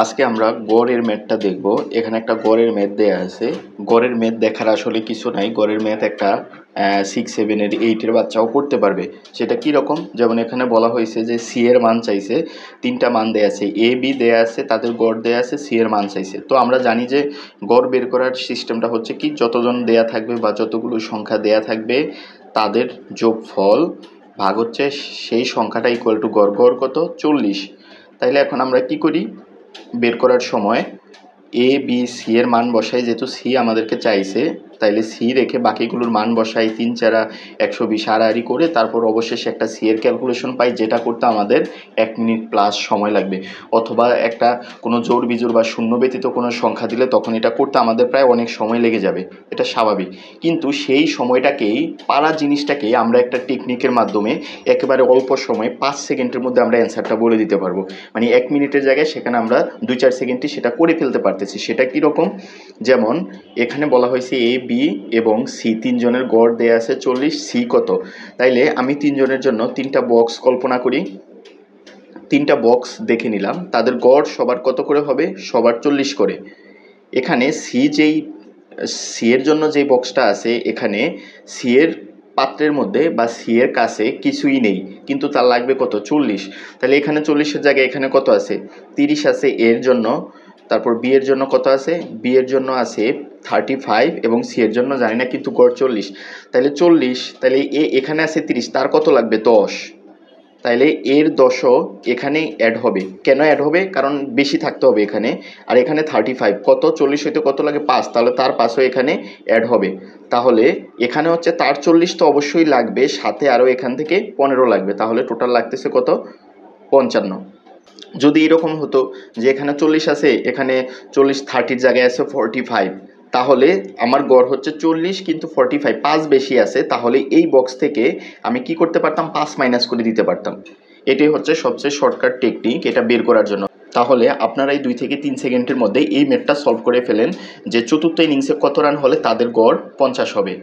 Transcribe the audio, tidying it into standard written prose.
আজকে আমরা গড়ের ম্যাথটা দেখব। এখানে একটা গড়ের ম্যাথ দেয়া আছে। গড়ের ম্যাথ দেখার আসলে কিছু নাই। গড়ের ম্যাথ একটা 6, 7 এর 8 এর বাচ্চাও করতে পারবে। সেটা কি রকম? যেমন এখানে বলা হয়েছে যে সি এর মান চাইছে, তিনটা মান দেয়া আছে, এ বি দেয়া আছে, তাদের গড় দেয়া আছে, সি এর মান চাইছে। তো আমরা জানি যে গড় বের করার সিস্টেমটা হচ্ছে কি, যতজন দেয়া থাকবে বা যতগুলো সংখ্যা দেয়া থাকবে তাদের যোগফল ভাগ হচ্ছে সেই সংখ্যাটা ইকুয়াল টু গড়। গড় কত? 40। তাইলে এখন আমরা কি করি, বের করার সময় এ বি সি এর মান বসাই। যেহেতু সি আমাদেরকে চাইছে, তাইলে সি রেখে বাকিগুলোর মান বসাই। 3 4 120 হারাহারি করে তারপর অবশেষে একটা সি এর ক্যালকুলেশন পাই, যেটা করতে আমাদের 1 মিনিট প্লাস সময় লাগবে। অথবা একটা কোনো জোড় বিজোড় বা শূন্য ব্যতীত কোনো সংখ্যা দিলে তখন এটা করতে আমাদের প্রায় অনেক সময় লেগে যাবে, এটা স্বাভাবিক। কিন্তু সেই সময়টাকেই, পারা জিনিসটাকেই আমরা একটা টেকনিকের মাধ্যমে একেবারে অল্প সময় 5 সেকেন্ডের মধ্যে আমরা অ্যান্সারটা বলে দিতে পারবো। মানে 1 মিনিটের জায়গায় সেখানে আমরা 2-4 সেকেন্ডে সেটা করে ফেলতে পারতেছি। সেটা কীরকম? যেমন এখানে বলা হয়েছে এ বি এবং সি তিনজনের গড় দেয়া আছে 40, সি কত। তাইলে আমি তিনজনের জন্য 3টা বক্স কল্পনা করি। 3টা বক্স দেখে নিলাম, তাদের গড় সবার কত করে হবে? সবার 40 করে। এখানে সি এর জন্য যে বক্সটা আছে, এখানে সি এর পাত্রের মধ্যে বা সি এর কাছে কিছুই নেই, কিন্তু তার লাগবে কত? 40। তাহলে এখানে 40-এর জায়গায় এখানে কত আছে? 30 আছে এর জন্য। তারপর বি এর জন্য কত আছে? বি এর জন্য আছে 35 এবং সি এর জন্য জানি না, কিন্তু গড় 40। তাহলে 40, তাহলে এখানে আছে 30, তার কত লাগবে? 10। তাইলে এর 10ও এখানে অ্যাড হবে। কেন অ্যাড হবে? কারণ বেশি থাকতে হবে এখানে। আর এখানে 35, কত? 40 হইতে কত লাগে? 5, তাহলে তার 5ও এখানে অ্যাড হবে। তাহলে এখানে হচ্ছে তার 40 তো অবশ্যই লাগবে, সাথে আরও এখান থেকে 15 লাগবে। তাহলে টোটাল লাগতেছে কত? 55। যদি এরকম হতো যে এখানে 40 আছে, এখানে 40 30-র জায়গায় আছে 45, তাহলে আমার গড় হচ্ছে 40 কিন্তু 45, 5 বেশি আছে। তাহলে এই বক্স থেকে আমি কি করতে পারতাম? 5 মাইনাস করে দিতে পারতাম। এটাই হচ্ছে সবচেয়ে শর্টকাট টেকনিক এটা বের করার জন্য। তাহলে আপনারা এই 2 থেকে 3 সেকেন্ডের মধ্যে এই ম্যাথটা সলভ করে ফেলেন যে চতুর্থ ইনিংসে কত রান হলে তাদের গড় 50 হবে।